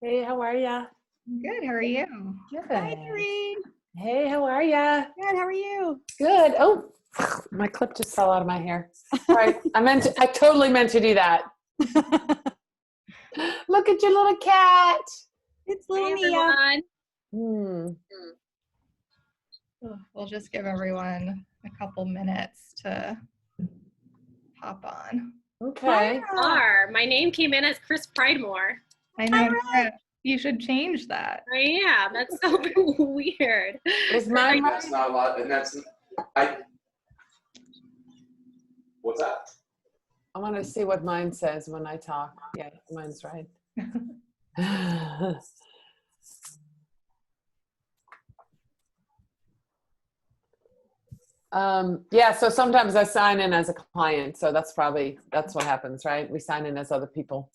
Hey, how are ya? Good. How are you? Good. Hi, Dorien. Hey, how are ya? Good. How are you? Good. Oh, my clip just fell out of my hair. All right, I totally meant to do that. Look at your little cat. It's little Hey, Mia. everyone. We'll just give everyone a couple minutes to hop on. Okay. My name came in as Chris Pridemore. I know. Right. You should change that. I am. That's so weird. Is mine right? That's not a lot, and that's what's that? I want to see what mine says when I talk. Yeah, mine's right. Yeah, so sometimes I sign in as a client, so that's what happens, right? We sign in as other people.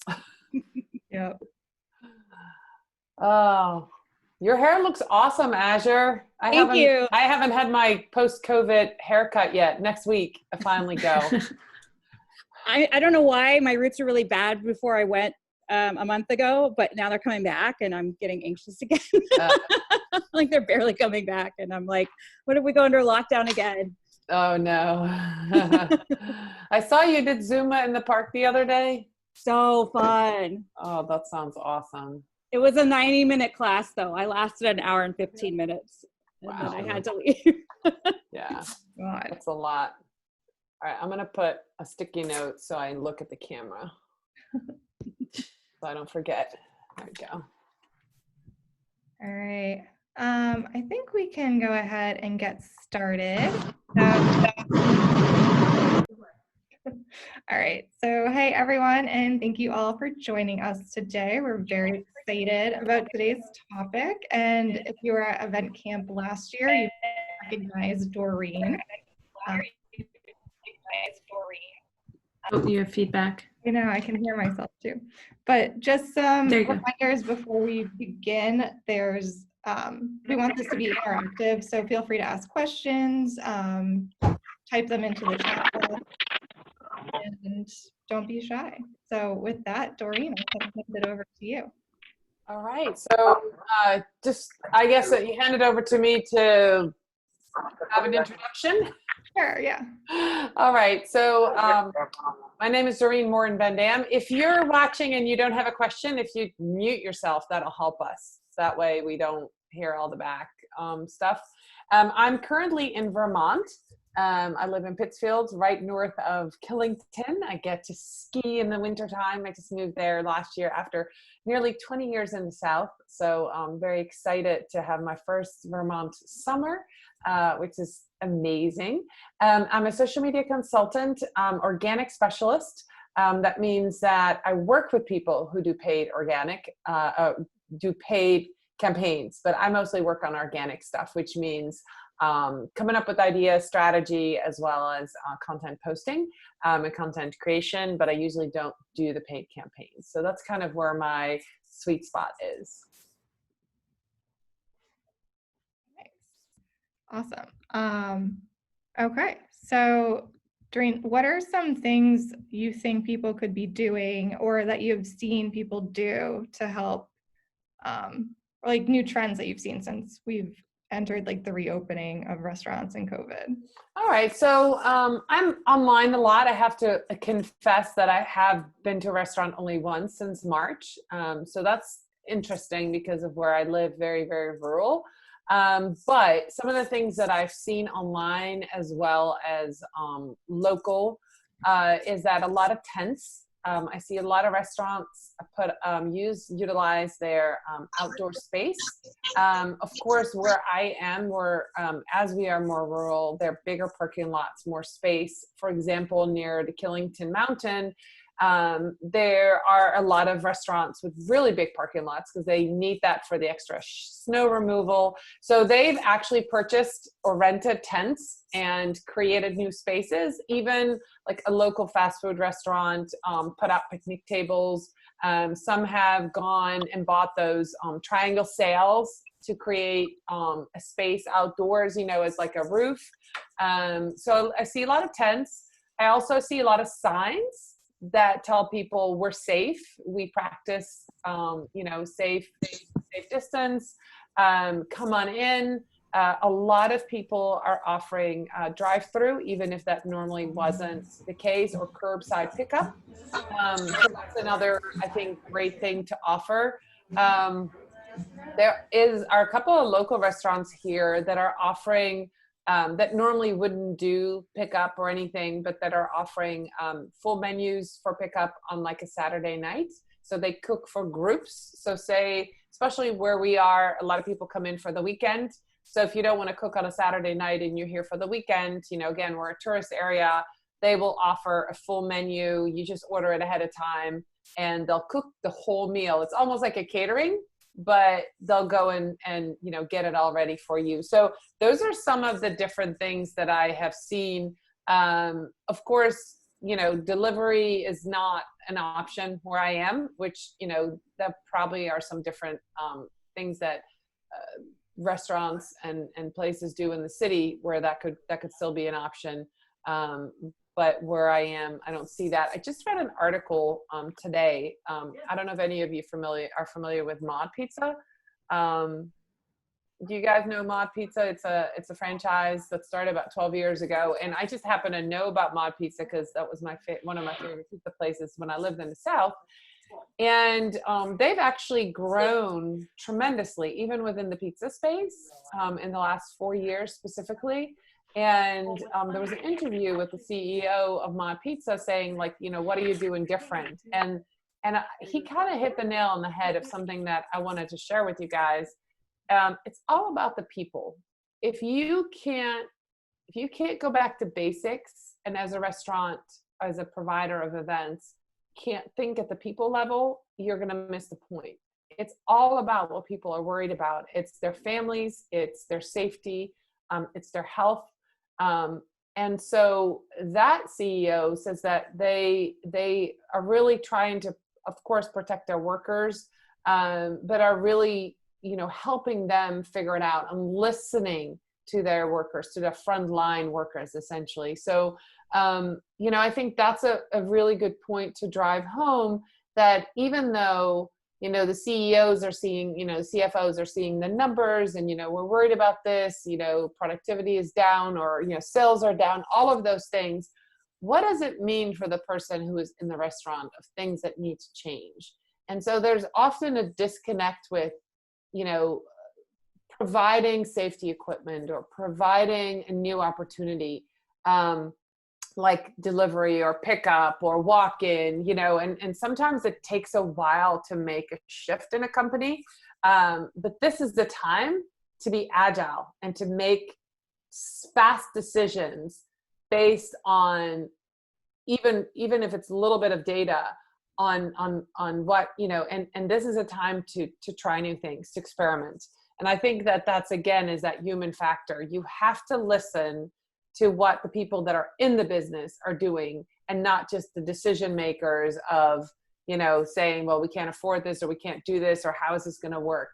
Yep. Oh, your hair looks awesome, Azure. Thank you. I haven't had my post-COVID haircut yet. Next week, I finally go. I don't know why my roots were really bad before I went a month ago, but now they're coming back and I'm getting anxious again. Like they're barely coming back. And I'm like, what if we go under lockdown again? Oh no. I saw you did Zumba in the park the other day. So fun. Oh, that sounds awesome. It was a 90-minute class though. I lasted an hour and 15 minutes. And Wow. then I had to leave. Yeah, God. that's a lot. All right, I'm going to put a sticky note so I look at the camera. So I don't forget. There we go. All right. I think we can go ahead and get started. All right. So, hey, everyone, and thank you all for joining us today. We're very excited about today's topic. And if you were at EventCamp last year, you recognize Dorien. Oh, you have feedback. You know, I can hear myself too. But just some reminders before we begin. There's we want this to be interactive, so feel free to ask questions, type them into the chat box, and don't be shy. So with that, Dorien, I'll hand it over to you. All right. So I guess that you hand it over to me to have an introduction. Sure, yeah. All right. So my name is Dorien Morin-van. If you're watching and you don't have a question, if you mute yourself, that'll help us. That way we don't hear all the back stuff. I'm currently in Vermont. I live in Pittsfield, right north of Killington. I get to ski in the wintertime. I just moved there last year after nearly 20 years in the South. So I'm very excited to have my first Vermont summer, which is amazing. I'm a social media consultant, organic specialist. That means that I work with people who do paid campaigns, but I mostly work on organic stuff, which means coming up with ideas, strategy, as well as content posting and content creation, but I usually don't do the paid campaigns. So that's kind of where my sweet spot is. Awesome. Okay, so Dorien, what are some things you think people could be doing or that you've seen people do to help, or like new trends that you've seen since we've entered like the reopening of restaurants and COVID? All right, so I'm online a lot. I have to confess that I have been to a restaurant only once since March. So that's interesting because of where I live, very, very rural. But some of the things that I've seen online as well as local is that a lot of tents. I see a lot of restaurants utilize their outdoor space. Of course, where I am, as we are more rural, there are bigger parking lots, more space. For example, near the Killington Mountain, there are a lot of restaurants with really big parking lots because they need that for the extra snow removal. So they've actually purchased or rented tents and created new spaces. Even like a local fast food restaurant put out picnic tables. Some have gone and bought those triangle sails to create a space outdoors, as like a roof. So I see a lot of tents. I also see a lot of signs that tell people we're safe. We practice safe distance, come on in. A lot of people are offering drive-through, even if that normally wasn't the case, or curbside pickup. So that's another, I think, great thing to offer. There are a couple of local restaurants here that are offering that normally wouldn't do pickup or anything, but that are offering full menus for pickup on like a Saturday night. So they cook for groups. So say, especially where we are, a lot of people come in for the weekend. So if you don't want to cook on a Saturday night and you're here for the weekend, again, we're a tourist area, they will offer a full menu. You just order it ahead of time and they'll cook the whole meal. It's almost like a catering, but they'll go and get it all ready for you. So those are some of the different things that I have seen. Of course, delivery is not an option where I am, which, that probably are some different things that restaurants and places do in the city where that could still be an option. But where I am, I don't see that. I just read an article today. I don't know if any of you are familiar with Mod Pizza. Do you guys know Mod Pizza? It's a franchise that started about 12 years ago, and I just happen to know about Mod Pizza because that was one of my favorite pizza places when I lived in the South. And they've actually grown tremendously, even within the pizza space, in the last 4 years specifically. And there was an interview with the CEO of Mod Pizza saying, like, what are you doing different? And he kind of hit the nail on the head of something that I wanted to share with you guys. It's all about the people. If you can't go back to basics, and as a restaurant, as a provider of events, can't think at the people level, you're going to miss the point. It's all about what people are worried about. It's their families, it's their safety, it's their health. And so that CEO says that they are really trying to, of course, protect their workers, but are really, helping them figure it out and listening to their workers, to the frontline workers, essentially. So, I think that's a really good point to drive home, that even though, the CEOs are seeing, CFOs are seeing the numbers and, we're worried about this, productivity is down, or, sales are down, all of those things. What does it mean for the person who is in the restaurant of things that need to change? And so there's often a disconnect with, providing safety equipment or providing a new opportunity, like delivery or pickup or walk-in, and sometimes it takes a while to make a shift in a company. But this is the time to be agile and to make fast decisions based on even if it's a little bit of data on what, and this is a time to try new things, to experiment. And I think that's, again, is that human factor. You have to listen to what the people that are in the business are doing, and not just the decision makers of, saying, well, we can't afford this, or we can't do this, or how is this going to work?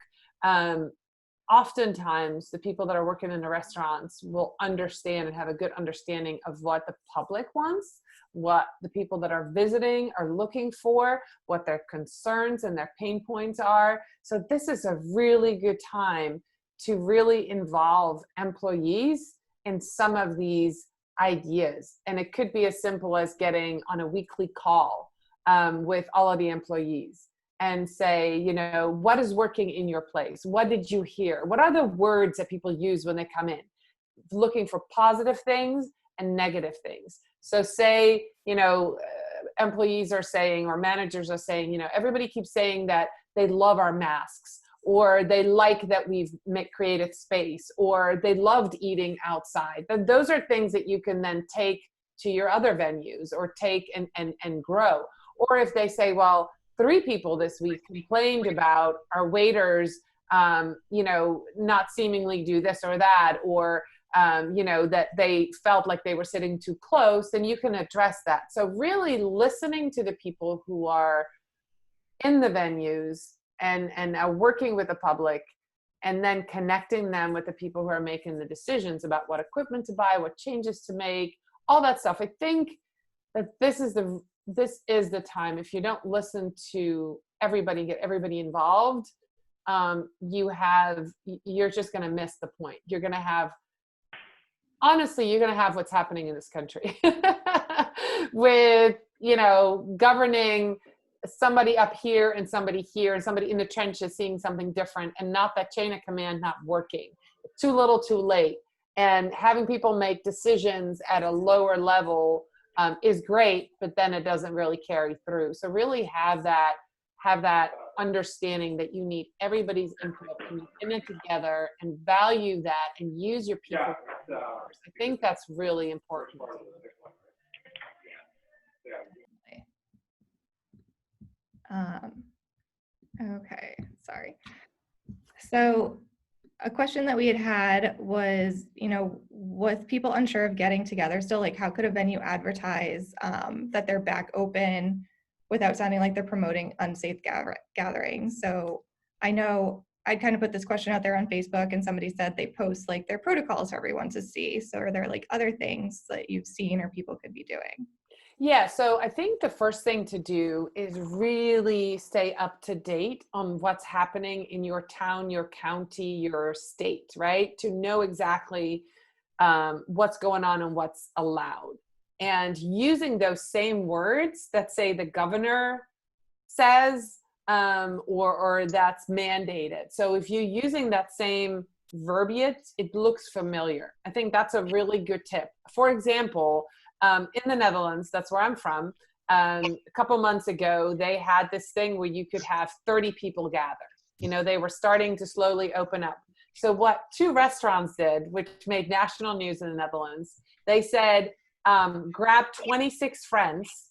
Oftentimes the people that are working in the restaurants will understand and have a good understanding of what the public wants, what the people that are visiting are looking for, what their concerns and their pain points are. So this is a really good time to really involve employees in some of these ideas. And it could be as simple as getting on a weekly call with all of the employees and say, what is working in your place? What did you hear? What are the words that people use when they come in? Looking for positive things and negative things. So say, employees are saying, or managers are saying, everybody keeps saying that they love our masks, or they like that we've created space, or they loved eating outside. But those are things that you can then take to your other venues, or take and grow. Or if they say, well, 3 people this week complained about our waiters, not seemingly do this or that, or, that they felt like they were sitting too close, then you can address that. So really listening to the people who are in the venues and are working with the public, and then connecting them with the people who are making the decisions about what equipment to buy, what changes to make, all that stuff. I think that this is this is the time. If you don't listen to everybody, get everybody involved, you're just going to miss the point. You're going to have, honestly, you're going to have what's happening in this country with, you know, governing somebody up here and somebody here and somebody in the trenches seeing something different, and not that chain of command not working. Too little, too late. And having people make decisions at a lower level is great, but then it doesn't really carry through. So really have that understanding that you need everybody's input and you in it together, and value that and use your people. I think that's really important. Okay, sorry. So a question that we had was, you know, with people unsure of getting together still, like how could a venue advertise that they're back open without sounding like they're promoting unsafe gatherings? So I know I kind of put this question out there on Facebook, and somebody said they post like their protocols for everyone to see. So are there like other things that you've seen or people could be doing? Yeah, so I think the first thing to do is really stay up to date on what's happening in your town, your county, your state, right? To know exactly what's going on and what's allowed. And using those same words that say the governor says, or that's mandated. So if you're using that same verbiage, it looks familiar. I think that's a really good tip. For example, in the Netherlands, that's where I'm from, a couple months ago, they had this thing where you could have 30 people gather. You know, they were starting to slowly open up. So what 2 restaurants did, which made national news in the Netherlands, they said, grab 26 friends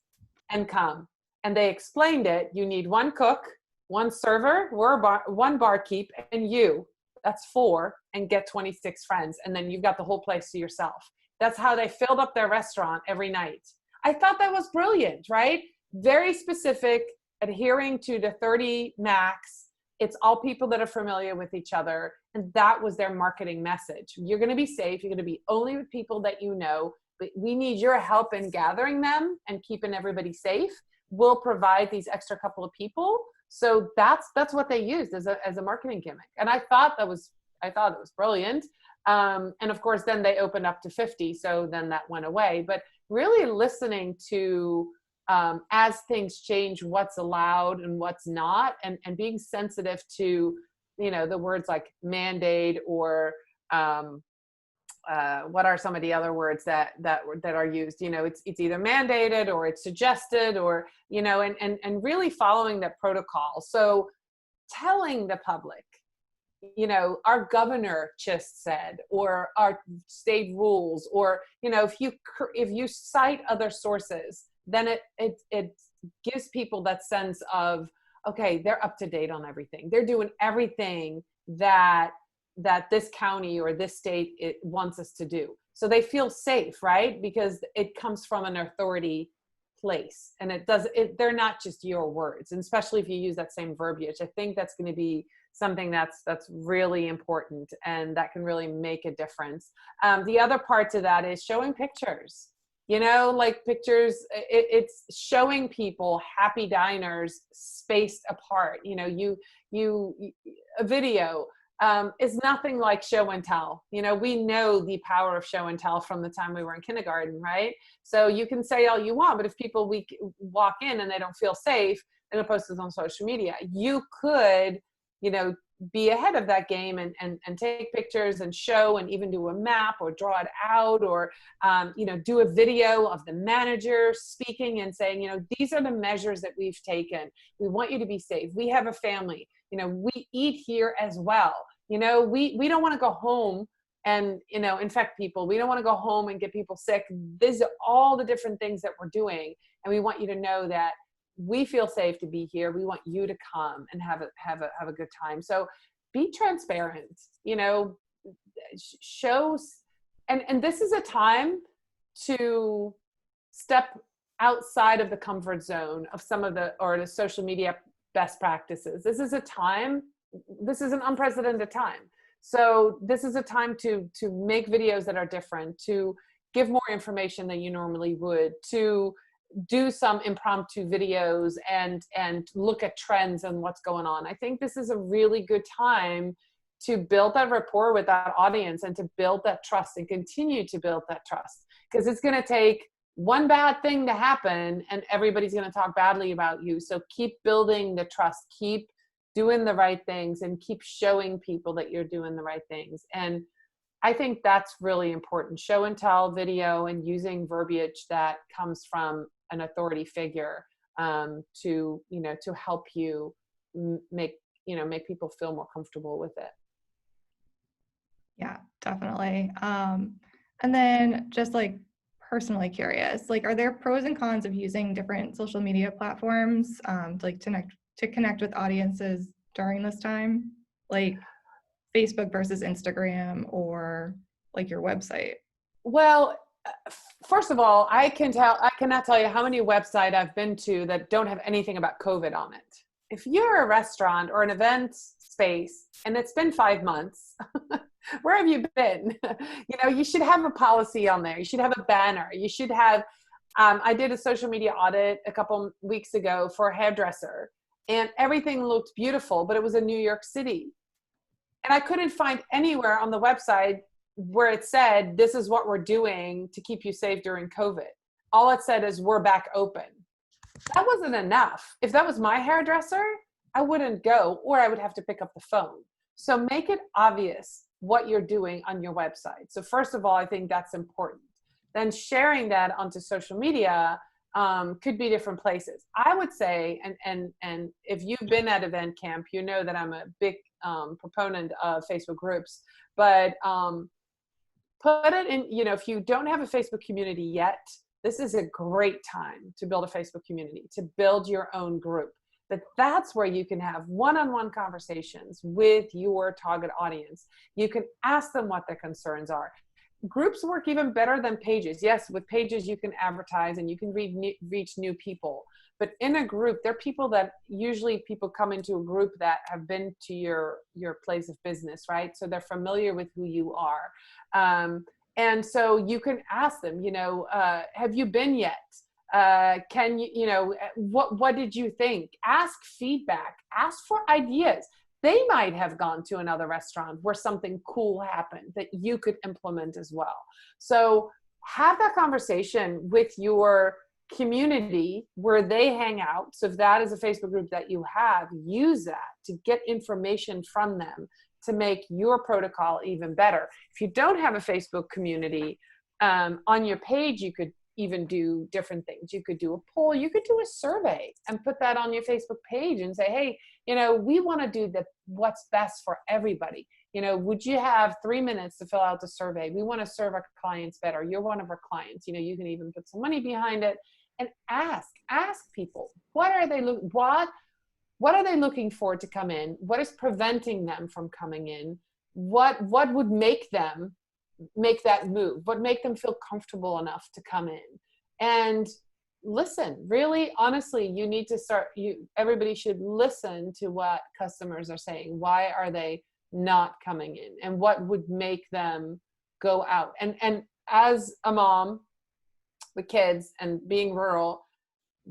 and come. And they explained it. You need 1 cook, 1 server, 1 barkeep, and you. That's 4, and get 26 friends. And then you've got the whole place to yourself. That's how they filled up their restaurant every night. I thought that was brilliant, right? Very specific, adhering to the 30 max. It's all people that are familiar with each other. And that was their marketing message. You're going to be safe. You're going to be only with people that you know, but we need your help in gathering them and keeping everybody safe. We'll provide these extra couple of people. So that's what they used as a marketing gimmick. And I thought it was brilliant. And of course, then they opened up to 50. So then that went away. But really listening to, as things change, what's allowed and what's not, and being sensitive to, you know, the words like mandate or what are some of the other words that are used? You know, it's either mandated or it's suggested, or, you know, and really following that protocol. So telling the public, you know, our governor just said, or our state rules, or, you know, if you cite other sources, then it gives people that sense of, okay, they're up to date on everything. They're doing everything that this county or this state wants us to do. So they feel safe, right? Because it comes from an authority place, and they're not just your words. And especially if you use that same verbiage, I think that's going to be something that's really important, and that can really make a difference. The other part to that is showing pictures, you know, like pictures, it's showing people happy diners spaced apart. You know, a video is nothing like show and tell. You know, we know the power of show and tell from the time we were in kindergarten, right? So you can say all you want, but if people walk in and they don't feel safe, they don't post this on social media. You could, you know, be ahead of that game and take pictures and show, and even do a map or draw it out, or, you know, do a video of the manager speaking and saying, you know, these are the measures that we've taken. We want you to be safe. We have a family, you know, we eat here as well. You know, we don't want to go home and, you know, infect people. We don't want to go home and get people sick. These are all the different things that we're doing. And we want you to know that we feel safe to be here. We want you to come and have a good time. So be transparent, you know, shows, and this is a time to step outside of the comfort zone of some of the social media best practices. This is an unprecedented time. So this is a time to make videos that are different, to give more information than you normally would, to do some impromptu videos and look at trends and what's going on. I think this is a really good time to build that rapport with that audience and to build that trust and continue to build that trust, because it's going to take one bad thing to happen and everybody's going to talk badly about you. So keep building the trust, keep doing the right things, and keep showing people that you're doing the right things. And I think that's really important. Show and tell video and using verbiage that comes from an authority figure to help you make people feel more comfortable with it. Yeah, definitely. And then just like personally curious, like, are there pros and cons of using different social media platforms to connect with audiences during this time, like Facebook versus Instagram or like your website? Well, first of all, I cannot tell you how many websites I've been to that don't have anything about COVID on it. If you're a restaurant or an event space and it's been 5 months, where have you been? You should have a policy on there. You should have a banner. You should have, I did a social media audit a couple weeks ago for a hairdresser, and everything looked beautiful, but it was in New York City. And I couldn't find anywhere on the website where it said, this is what we're doing to keep you safe during COVID. All it said is, we're back open. That wasn't enough. If that was my hairdresser, I wouldn't go, or I would have to pick up the phone. So make it obvious what you're doing on your website. So first of all, I think that's important. Then sharing that onto social media could be different places. I would say, and if you've been at EventCamp, you know that I'm a big proponent of Facebook groups, but put it in, if you don't have a Facebook community yet, this is a great time to build a Facebook community, to build your own group. But that's where you can have one-on-one conversations with your target audience. You can ask them what their concerns are. Groups work even better than pages. Yes, with pages you can advertise and you can reach new people. But in a group, there are people that usually people come into a group that have been to your place of business, right? So they're familiar with who you are. And so you can ask them, have you been yet? Can you, what did you think? Ask feedback, ask for ideas. They might have gone to another restaurant where something cool happened that you could implement as well. So have that conversation with your community where they hang out. So if that is a Facebook group that you have, use that to get information from them to make your protocol even better. If you don't have a Facebook community, on your page, you could even do different things. You could do a poll, you could do a survey and put that on your Facebook page and say, hey, we want to do what's best for everybody. Would you have 3 minutes to fill out the survey? We want to serve our clients better. You're one of our clients. You can even put some money behind it and ask people, what are they looking for to come in? What is preventing them from coming in? What would make them make that move? What make them feel comfortable enough to come in? And listen, really, honestly, you need to everybody should listen to what customers are saying. Why are they not coming in? And what would make them go out? And as a mom with kids and being rural,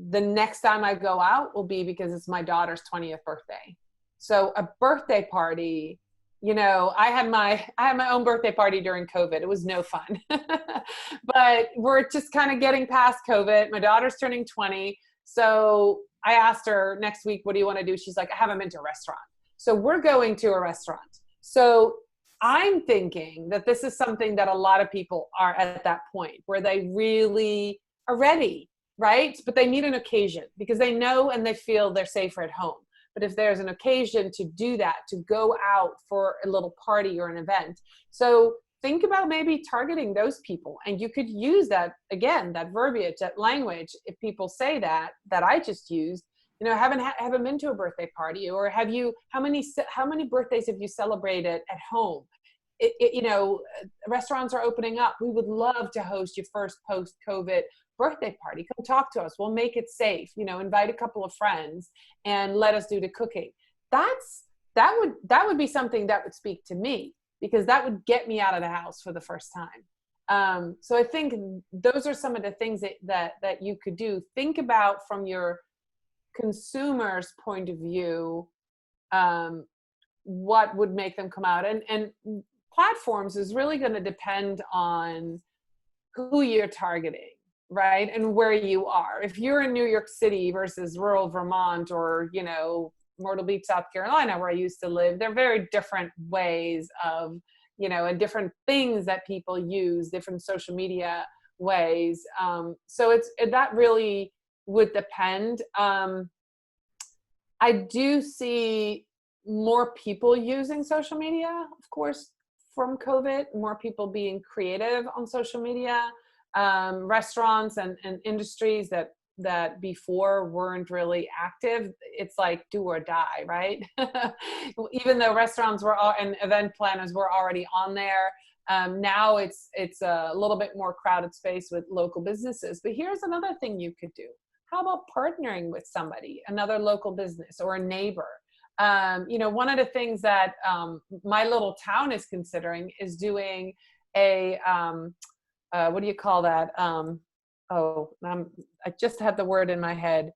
the next time I go out will be because it's my daughter's 20th birthday. So a birthday party, I had my own birthday party during COVID. It was no fun, but we're just kind of getting past COVID. My daughter's turning 20. So I asked her next week, what do you want to do? She's like, I haven't been to a restaurant. So we're going to a restaurant. So I'm thinking that this is something that a lot of people are at that point where they really are ready, right? But they need an occasion because they know and they feel they're safer at home. But if there's an occasion to do that, to go out for a little party or an event. So think about maybe targeting those people. And you could use that, again, that verbiage, that language, if people say that I just used, haven't been to a birthday party, or how many birthdays have you celebrated at home? Restaurants are opening up. We would love to host your first post-COVID birthday party. Come talk to us. We'll make it safe. Invite a couple of friends and let us do the cooking. That would be something that would speak to me, because that would get me out of the house for the first time. So I think those are some of the things that you could do. Think about from your consumer's point of view, what would make them come out. And platforms is really going to depend on who you're targeting, right? And where you are. If you're in New York City versus rural Vermont, or, you know, Myrtle Beach, South Carolina, where I used to live, they're very different ways of, you know, and different things that people use, different social media ways. So that really would depend. I do see more people using social media, of course, from COVID, more people being creative on social media, restaurants and industries that before weren't really active. It's like do or die, right? Even though restaurants were all, and event planners were already on there, now it's a little bit more crowded space with local businesses. But here's another thing you could do. How about partnering with somebody, another local business or a neighbor? You know, one of the things that my little town is considering is doing a, what do you call that? I just had the word in my head.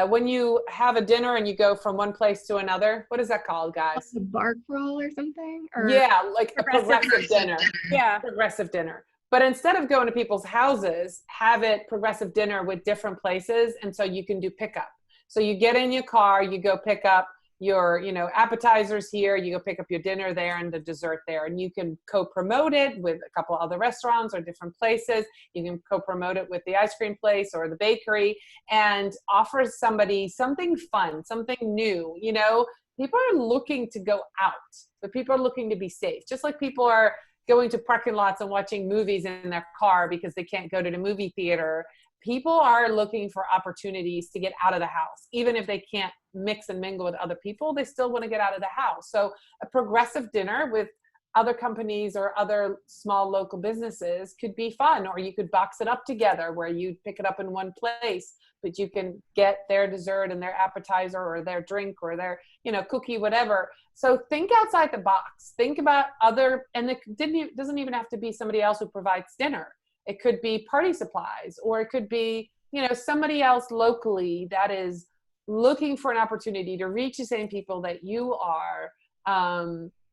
When you have a dinner and you go from one place to another, what is that called, guys? A bar crawl or something? Or yeah, like a progressive dinner. Yeah. Progressive dinner. But instead of going to people's houses, have it progressive dinner with different places. And so you can do pickup. So you get in your car, you go pick up your, you know, appetizers here, you go pick up your dinner there and the dessert there. And you can co-promote it with a couple other restaurants or different places. You can co-promote it with the ice cream place or the bakery and offer somebody something fun, something new. You know, people are looking to go out, but people are looking to be safe. Just like people are going to parking lots and watching movies in their car because they can't go to the movie theater. People are looking for opportunities to get out of the house. Even if they can't mix and mingle with other people, they still want to get out of the house. So a progressive dinner with other companies or other small local businesses could be fun, or you could box it up together where you pick it up in one place, but you can get their dessert and their appetizer or their drink or their, you know, cookie, whatever. So think outside the box. Think about other, and it doesn't even have to be somebody else who provides dinner. It could be party supplies, or it could be, you know, somebody else locally that is looking for an opportunity to reach the same people that you are,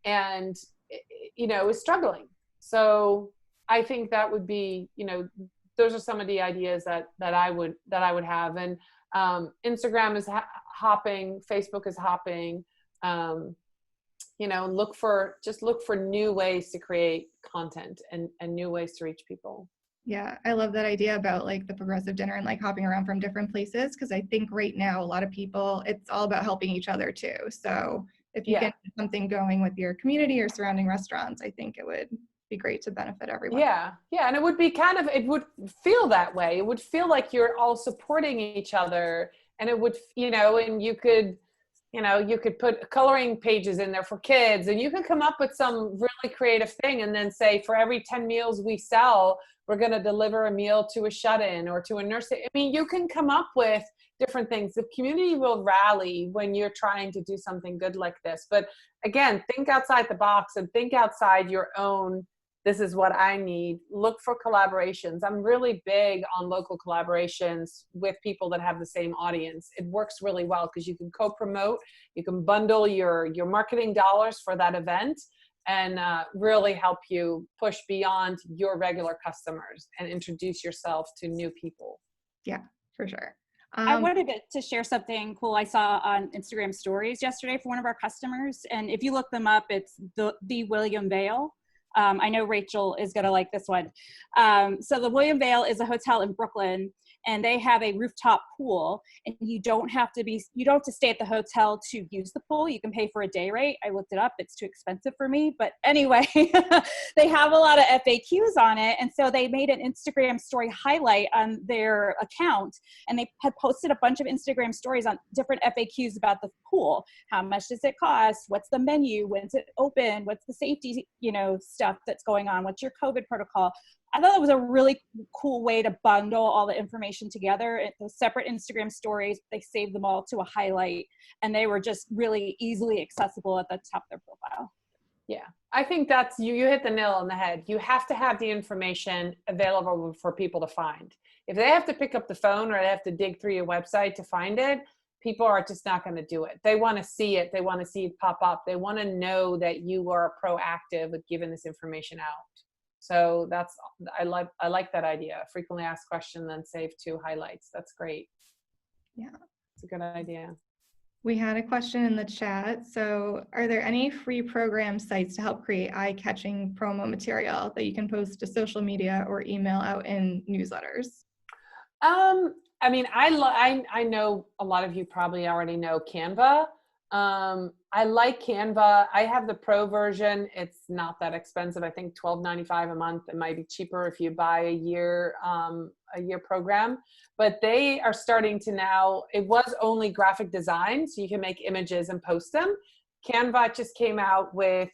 and, you know, is struggling. So I think that would be, you know, those are some of the ideas that I would have. And Instagram is hopping, Facebook is hopping. You know, look for new ways to create content and new ways to reach people. Yeah, I love that idea about like the progressive dinner and like hopping around from different places, because I think right now a lot of people, it's all about helping each other too. So if you get something going with your community or surrounding restaurants, I think it would be great to benefit everyone. Yeah, and it would be it would feel that way. It would feel like you're all supporting each other, and it would, you know, and you could put coloring pages in there for kids, and you could come up with some really creative thing and then say, for every 10 meals we sell, we're going to deliver a meal to a shut-in or to a nurse. I mean, you can come up with different things. The community will rally when you're trying to do something good like this. But again, think outside the box and think outside your own, this is what I need. Look for collaborations. I'm really big on local collaborations with people that have the same audience. It works really well because you can co-promote, you can bundle your marketing dollars for that event, and really help you push beyond your regular customers and introduce yourself to new people. Yeah, for sure. I wanted to share something cool I saw on Instagram stories yesterday for one of our customers. And if you look them up, it's the William Vale. I know Rachel is going to like this one. So the William Vale is a hotel in Brooklyn, and they have a rooftop pool, and you don't have to stay at the hotel to use the pool. You can pay for a day rate. I looked it up. It's too expensive for me. But anyway, they have a lot of FAQs on it. And so they made an Instagram story highlight on their account, and they had posted a bunch of Instagram stories on different FAQs about the pool. How much does it cost? What's the menu? When's it open? What's the safety, stuff that's going on? What's your COVID protocol? I thought it was a really cool way to bundle all the information together. Those separate Instagram stories, they saved them all to a highlight, and they were just really easily accessible at the top of their profile. Yeah, I think that's, you hit the nail on the head. You have to have the information available for people to find. If they have to pick up the phone or they have to dig through your website to find it, people are just not going to do it. They want to see it. They want to see it pop up. They want to know that you are proactive with giving this information out. So that's, I like that idea. Frequently asked question, then save to highlights. That's great. Yeah. It's a good idea. We had a question in the chat. So are there any free program sites to help create eye-catching promo material that you can post to social media or email out in newsletters? I mean, I know a lot of you probably already know Canva. I like Canva. I have the pro version. It's not that expensive. I think $12.95 a month. It might be cheaper if you buy a year program. But they are starting to now, it was only graphic design, so you can make images and post them. Canva just came out with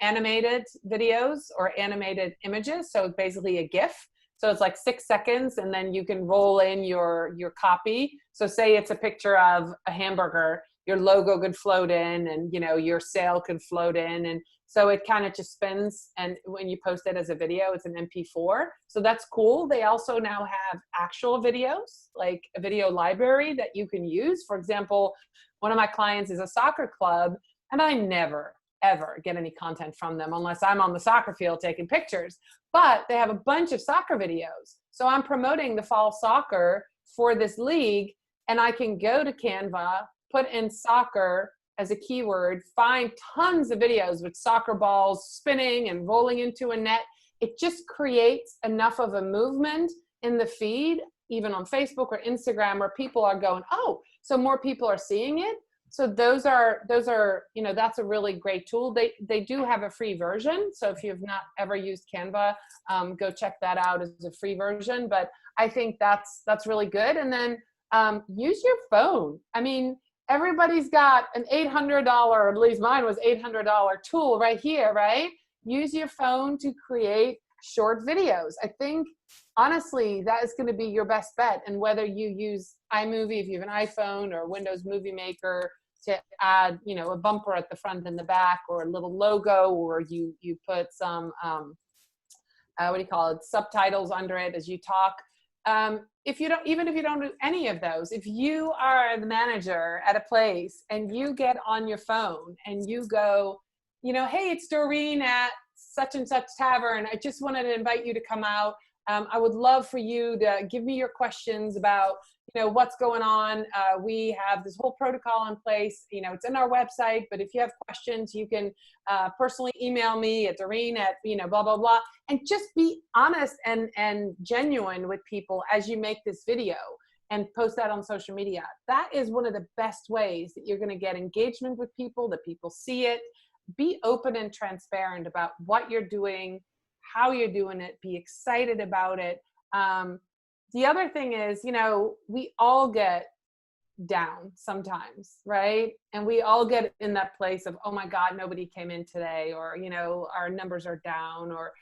animated videos or animated images. So it's basically a GIF. So it's like 6 seconds, and then you can roll in your copy. So say it's a picture of a hamburger, your logo could float in, and your sale could float in, and so it kind of just spins. And when you post it as a video, it's an MP4. So that's cool. They also now have actual videos, like a video library that you can use. For example, one of my clients is a soccer club, and I never ever get any content from them unless I'm on the soccer field taking pictures. But they have a bunch of soccer videos. So I'm promoting the fall soccer for this league, and I can go to Canva, put in soccer as a keyword, find tons of videos with soccer balls spinning and rolling into a net. It just creates enough of a movement in the feed, even on Facebook or Instagram, where people are going, oh, so more people are seeing it. So those are, that's a really great tool. They do have a free version. So if you've not ever used Canva, go check that out as a free version. But I think that's really good. And then use your phone. I mean, everybody's got an $800, or at least mine was $800 tool right here, right? Use your phone to create short videos. I think, honestly, that is going to be your best bet. And whether you use iMovie, if you have an iPhone, or Windows Movie Maker to add, a bumper at the front and the back, or a little logo, or you put some, subtitles under it as you talk. Even if you don't do any of those, if you are the manager at a place and you get on your phone and you go, hey, it's Dorien at such and such tavern. I just wanted to invite you to come out. I would love for you to give me your questions about, what's going on. We have this whole protocol in place. It's in our website, but if you have questions, you can personally email me at Dorien at, blah, blah, blah. And just be honest and genuine with people as you make this video and post that on social media. That is one of the best ways that you're going to get engagement with people, that people see it. Be open and transparent about what you're doing, how you're doing it, be excited about it. The other thing is, we all get down sometimes, right? And we all get in that place of, oh my God, nobody came in today, or, our numbers are down, or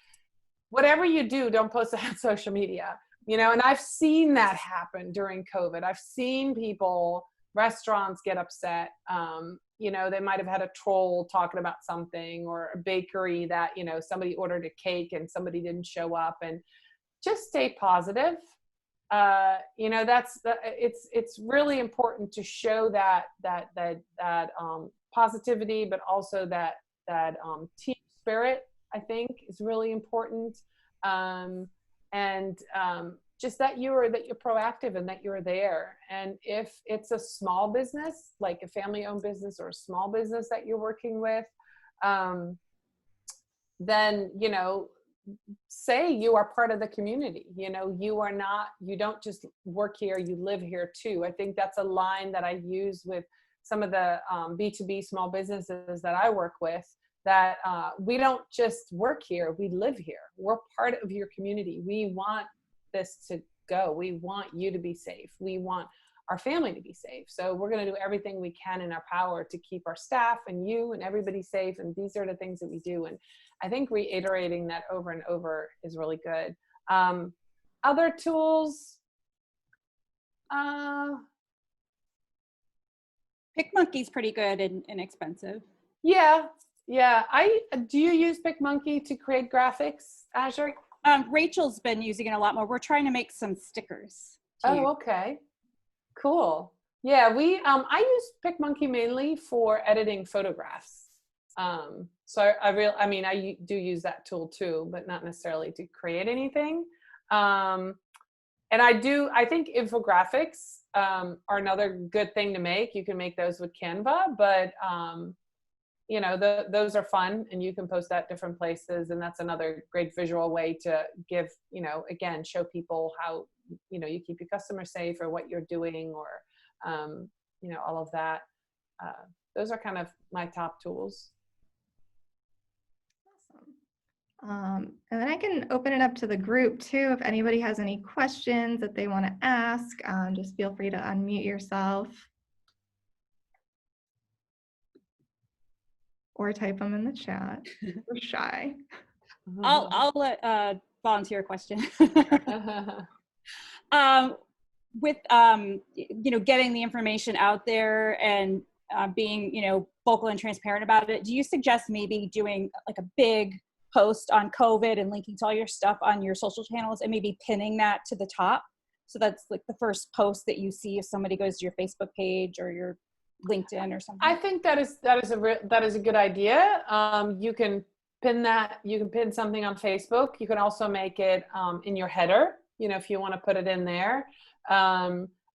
whatever you do, don't post it on social media, and I've seen that happen during COVID. I've seen restaurants get upset. They might have had a troll talking about something, or a bakery that, somebody ordered a cake and somebody didn't show up, and just stay positive. It's really important to show that positivity, but also that team spirit, I think, is really important. Just that you're proactive and that you're there. And if it's a small business, like a family-owned business or a small business that you're working with, then, say you are part of the community. You don't just work here, you live here too. I think that's a line that I use with some of the B2B small businesses that I work with, that we don't just work here, we live here. We're part of your community. We want this to go. We want you to be safe. We want our family to be safe. So we're going to do everything we can in our power to keep our staff and you and everybody safe. And these are the things that we do. And I think reiterating that over and over is really good. Other tools, PicMonkey's pretty good and inexpensive. Yeah, Yeah, do you use PicMonkey to create graphics, Azure? Rachel's been using it a lot more. We're trying to make some stickers. Oh, okay. Cool. Yeah, I use PicMonkey mainly for editing photographs. So I do use that tool too, but not necessarily to create anything. And I think infographics are another good thing to make. You can make those with Canva, but you know, those are fun, and you can post that different places, and that's another great visual way to give, you know, again, show people how, you know, you keep your customers safe, or what you're doing, or you know, all of that. Those are kind of my top tools. Awesome. And then I can open it up to the group too. If anybody has any questions that they want to ask, just feel free to unmute yourself or type them in the chat. We're shy. I'll let volunteer a question. With you know, getting the information out there and being, you know, vocal and transparent about it, do you suggest maybe doing like a big post on COVID and linking to all your stuff on your social channels, and maybe pinning that to the top, so that's like the first post that you see if somebody goes to your Facebook page or your LinkedIn or something? I think that is a good idea. You can pin that. You can pin something on Facebook. You can also make it in your header, you know, if you want to put it in there.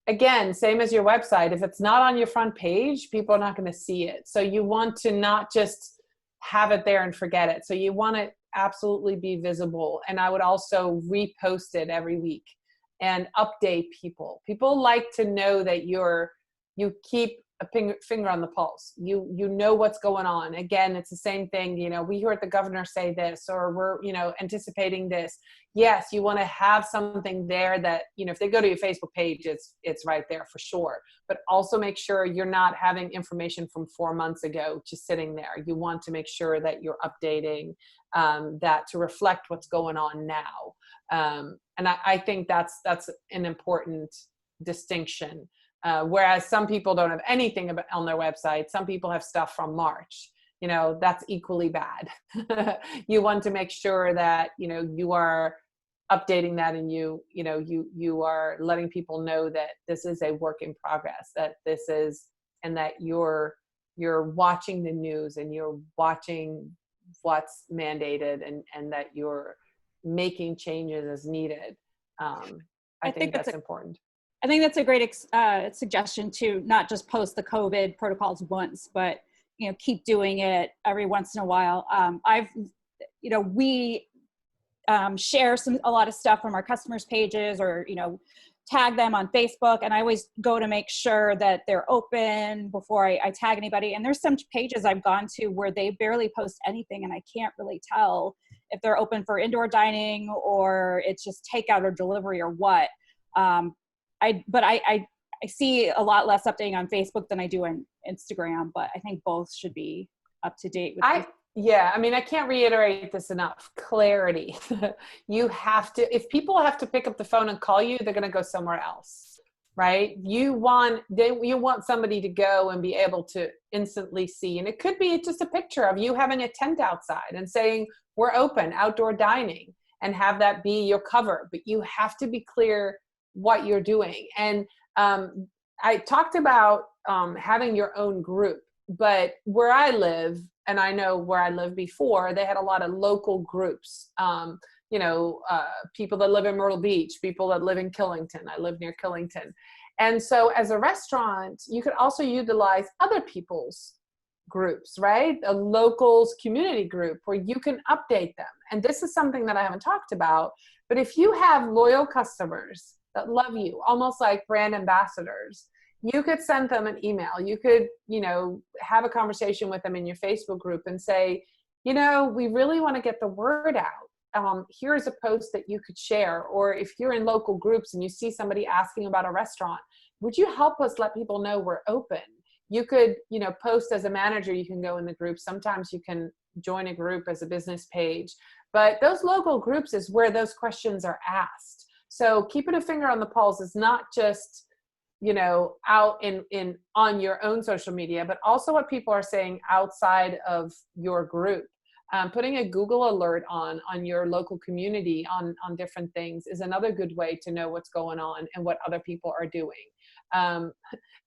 Again, same as your website. If it's not on your front page, people are not going to see it. So you want to not just have it there and forget it. So you want it absolutely be visible. And I would also repost it every week and update people. People like to know that you keep a finger on the pulse. You know what's going on. Again, it's the same thing. You know, we heard the governor say this, or we're, you know, anticipating this. Yes, you want to have something there that, you know, if they go to your Facebook page, it's right there for sure. But also make sure you're not having information from 4 months ago just sitting there. You want to make sure that you're updating that to reflect what's going on now. And I think that's an important distinction. Whereas some people don't have anything about on their website. Some people have stuff from March. You know, that's equally bad. You want to make sure that, you know, you are updating that, and you are letting people know that this is a work in progress, that this is, and that you're watching the news, and you're watching what's mandated, and that you're making changes as needed. I think that's important. I think that's a great suggestion to not just post the COVID protocols once, but, you know, keep doing it every once in a while. We share a lot of stuff from our customers' pages, or, you know, tag them on Facebook, and I always go to make sure that they're open before I tag anybody. And there's some pages I've gone to where they barely post anything, and I can't really tell if they're open for indoor dining, or it's just takeout or delivery, or what. I see a lot less updating on Facebook than I do on Instagram, but I think both should be up to date. Yeah, I mean, I can't reiterate this enough. Clarity. You have to, if people have to pick up the phone and call you, they're going to go somewhere else, right? You want somebody to go and be able to instantly see. And it could be just a picture of you having a tent outside and saying, we're open, outdoor dining, and have that be your cover. But you have to be clear what you're doing. And I talked about having your own group, but where I live, and I know where I lived before, they had a lot of local groups, people that live in Myrtle Beach, people that live in Killington. I live near Killington. And so as a restaurant, you could also utilize other people's groups, right? A locals community group where you can update them. And this is something that I haven't talked about, but if you have loyal customers that love you, almost like brand ambassadors, you could send them an email. You could, have a conversation with them in your Facebook group and say, we really want to get the word out. Here's a post that you could share. Or if you're in local groups and you see somebody asking about a restaurant, would you help us let people know we're open? You could, post as a manager, you can go in the group. Sometimes you can join a group as a business page, but those local groups is where those questions are asked. So keeping a finger on the pulse is not just, you know, out in on your own social media, but also what people are saying outside of your group. Putting a Google alert on your local community on different things is another good way to know what's going on and what other people are doing.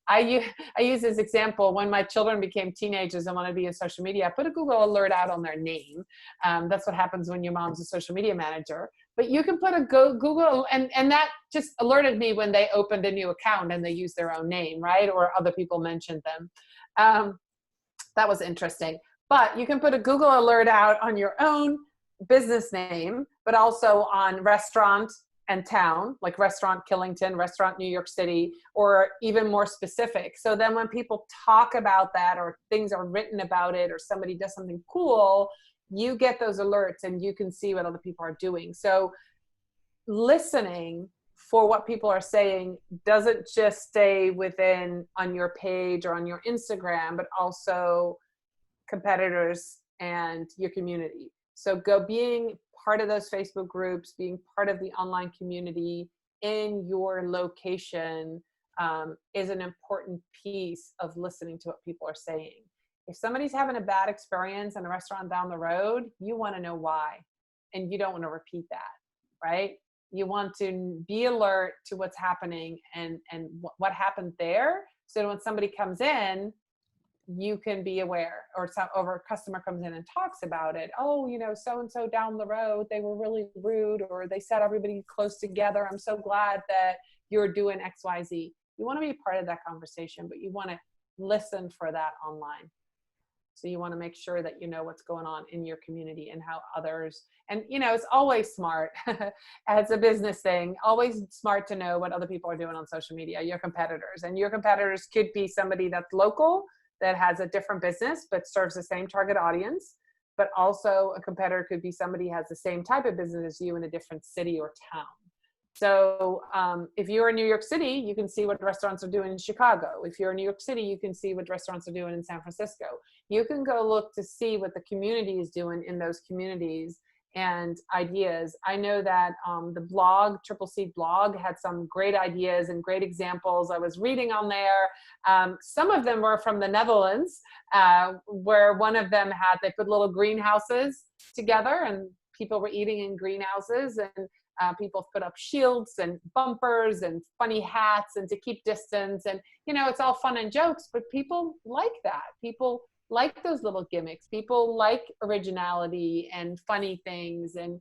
I use this example when my children became teenagers and wanted to be in social media. I put a Google alert out on their name. That's what happens when your mom's a social media manager. But you can put a Google, and that just alerted me when they opened a new account and they used their own name, right? Or other people mentioned them. That was interesting. But you can put a Google alert out on your own business name, but also on restaurant and town, like Restaurant Killington, Restaurant New York City, or even more specific. So then when people talk about that, or things are written about it, or somebody does something cool, you get those alerts and you can see what other people are doing. So listening for what people are saying doesn't just stay within on your page or on your Instagram, but also competitors and your community. So being part of those Facebook groups, being part of the online community in your location is an important piece of listening to what people are saying. If somebody's having a bad experience in a restaurant down the road, you want to know why, and you don't want to repeat that, right? You want to be alert to what's happening and what happened there, so that when somebody comes in, you can be aware, or a customer comes in and talks about it. Oh, you know, so-and-so down the road, they were really rude, or they said everybody close together. I'm so glad that you're doing X, Y, Z. You want to be a part of that conversation, but you want to listen for that online. So you want to make sure that you know what's going on in your community and how others, and you know, it's always smart as a business thing, always smart to know what other people are doing on social media, your competitors. And your competitors could be somebody that's local, that has a different business but serves the same target audience, but also a competitor could be somebody who has the same type of business as you in a different city or town. So if you're in New York City, you can see what restaurants are doing in Chicago. If you're in New York City, you can see what restaurants are doing in San Francisco. You can go look to see what the community is doing in those communities and ideas. I know that the blog, Triple C blog, had some great ideas and great examples I was reading on there. Some of them were from the Netherlands, where one of them they put little greenhouses together and people were eating in greenhouses, and people put up shields and bumpers and funny hats and to keep distance. And, you know, it's all fun and jokes, but people like that. People like those little gimmicks. People like originality and funny things. And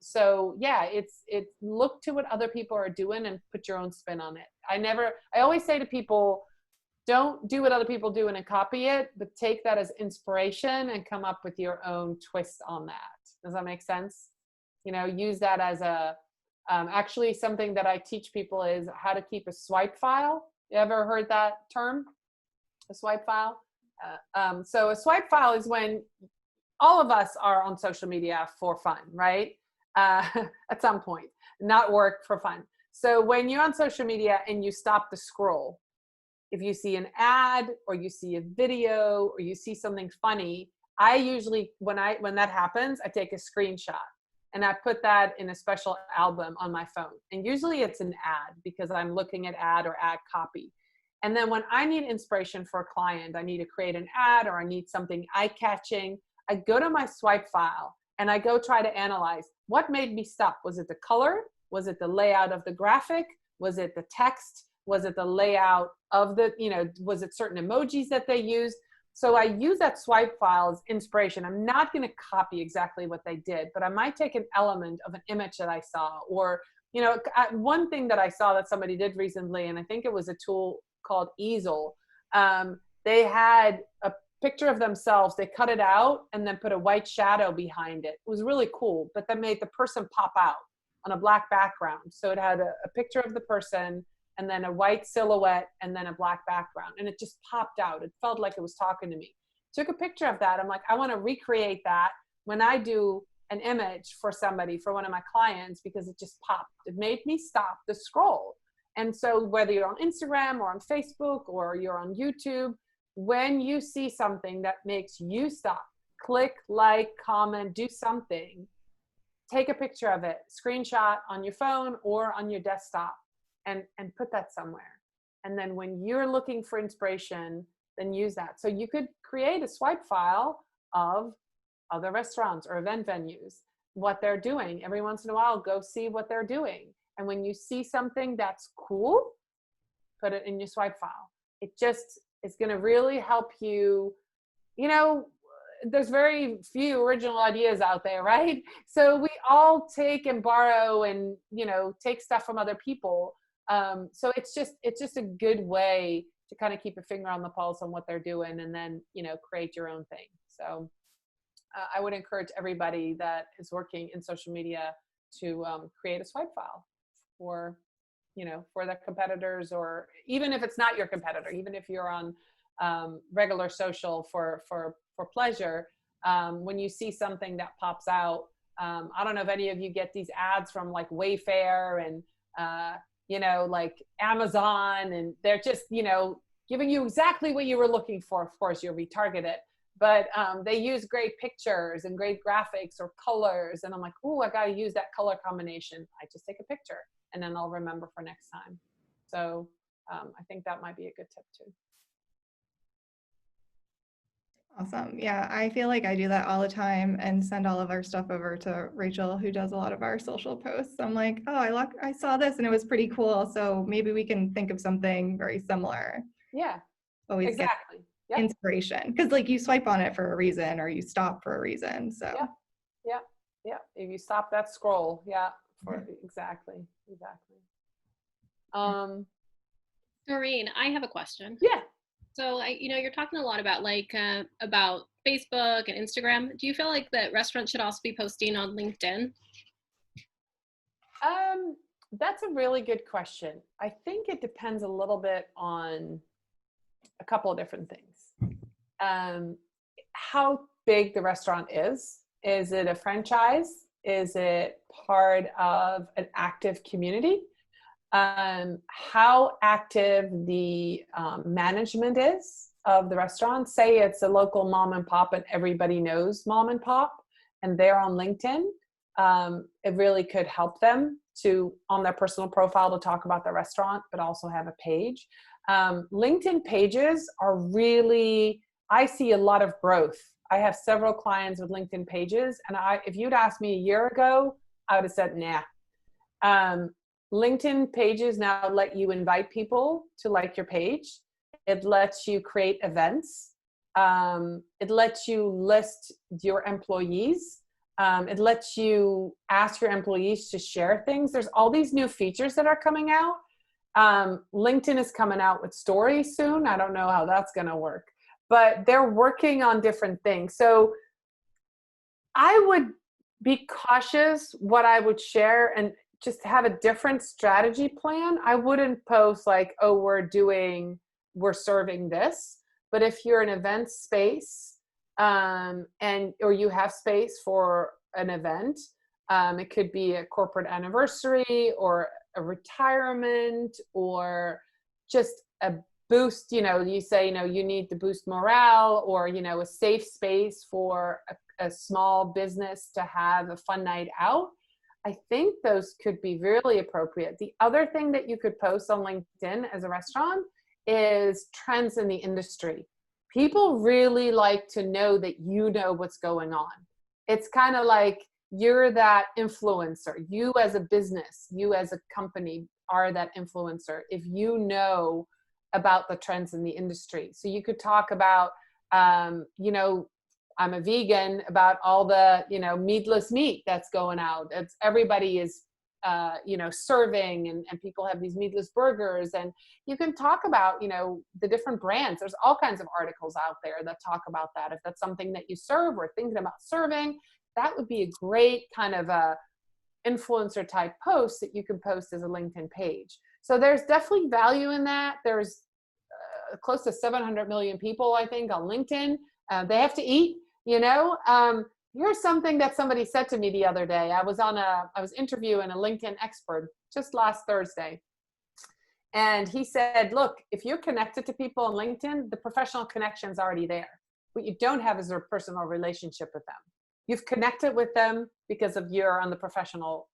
so, yeah, it's look to what other people are doing and put your own spin on it. I always say to people, don't do what other people do and copy it, but take that as inspiration and come up with your own twist on that. Does that make sense? You know, use that as actually something that I teach people is how to keep a swipe file. You ever heard that term? A swipe file? So a swipe file is when all of us are on social media for fun, right? At some point, not work, for fun. So when you're on social media and you stop the scroll, if you see an ad or you see a video or you see something funny, I usually, when that happens, I take a screenshot. And I put that in a special album on my phone. And usually it's an ad because I'm looking at ad or ad copy. And then when I need inspiration for a client, I need to create an ad or I need something eye-catching, I go to my swipe file and I go try to analyze what made me stop. Was it the color? Was it the layout of the graphic? Was it the text? Was it the layout of the, you know, was it certain emojis that they used? So I use that swipe file as inspiration. I'm not going to copy exactly what they did, but I might take an element of an image that I saw, or, you know, one thing that I saw that somebody did recently, and I think it was a tool called Easel. They had a picture of themselves. They cut it out and then put a white shadow behind it. It was really cool, but that made the person pop out on a black background. So it had a picture of the person and then a white silhouette, and then a black background. And it just popped out. It felt like it was talking to me. Took a picture of that. I'm like, I want to recreate that when I do an image for somebody, for one of my clients, because it just popped. It made me stop the scroll. And so whether you're on Instagram or on Facebook or you're on YouTube, when you see something that makes you stop, click, like, comment, do something, take a picture of it, screenshot on your phone or on your desktop. And put that somewhere. And then when you're looking for inspiration, then use that. So you could create a swipe file of other restaurants or event venues, what they're doing. Every once in a while, go see what they're doing. And when you see something that's cool, put it in your swipe file. It just is going to really help you. You know, there's very few original ideas out there, right? So we all take and borrow and, you know, take stuff from other people. So it's just a good way to kind of keep a finger on the pulse on what they're doing, and then, you know, create your own thing. So I would encourage everybody that is working in social media to create a swipe file for, you know, for their competitors, or even if it's not your competitor, even if you're on regular social for pleasure, when you see something that pops out. I don't know if any of you get these ads from like Wayfair and, you know, like Amazon, and they're just, you know, giving you exactly what you were looking for. Of course, you'll retarget it, but they use great pictures and great graphics or colors. And I'm like, oh, I got to use that color combination. I just take a picture and then I'll remember for next time. So I think that might be a good tip too. Awesome. Yeah, I feel like I do that all the time and send all of our stuff over to Rachel, who does a lot of our social posts. I'm like, oh, I saw this and it was pretty cool. So maybe we can think of something very similar. Yeah, always exactly. Yep. Inspiration, because like you swipe on it for a reason, or you stop for a reason. So yeah. If you stop that scroll, exactly. Dorien, I have a question. Yeah. So you know, you're talking a lot about about Facebook and Instagram. Do you feel like that restaurants should also be posting on LinkedIn? That's a really good question. I think it depends a little bit on a couple of different things. How big the restaurant is. Is it a franchise? Is it part of an active community? How active the management is of the restaurant. Say it's a local mom and pop and everybody knows mom and pop and they're on LinkedIn. It really could help them to, on their personal profile, to talk about the restaurant, but also have a page. LinkedIn pages are really, I see a lot of growth. I have several clients with LinkedIn pages, and if you'd asked me a year ago, I would have said, nah. LinkedIn pages now let you invite people to like your page. It lets you create events. It lets you list your employees. It lets you ask your employees to share things. There's all these new features that are coming out. LinkedIn is coming out with stories soon. I don't know how that's going to work, but they're working on different things. So I would be cautious what I would share and just have a different strategy plan. I wouldn't post like, oh, we're serving this. But if you're an event space, or you have space for an event, it could be a corporate anniversary or a retirement or just a boost, you say, you need to boost morale, or, a safe space for a small business to have a fun night out. I think those could be really appropriate. The other thing that you could post on LinkedIn as a restaurant is trends in the industry. People really like to know that you know what's going on. It's kind of like you're that influencer. You as a business, you as a company are that influencer if you know about the trends in the industry. So you could talk about, I'm a vegan, about all the, meatless meat that's going out. It's everybody is, serving, and people have these meatless burgers, and you can talk about, the different brands. There's all kinds of articles out there that talk about that. If that's something that you serve or thinking about serving, that would be a great kind of a influencer type post that you can post as a LinkedIn page. So there's definitely value in that. There's close to 700 million people, I think, on LinkedIn. They have to eat, Here's something that somebody said to me the other day. I was interviewing a LinkedIn expert just last Thursday. And he said, look, if you're connected to people on LinkedIn, the professional connection's already there. What you don't have is a personal relationship with them. You've connected with them because of you're on the professional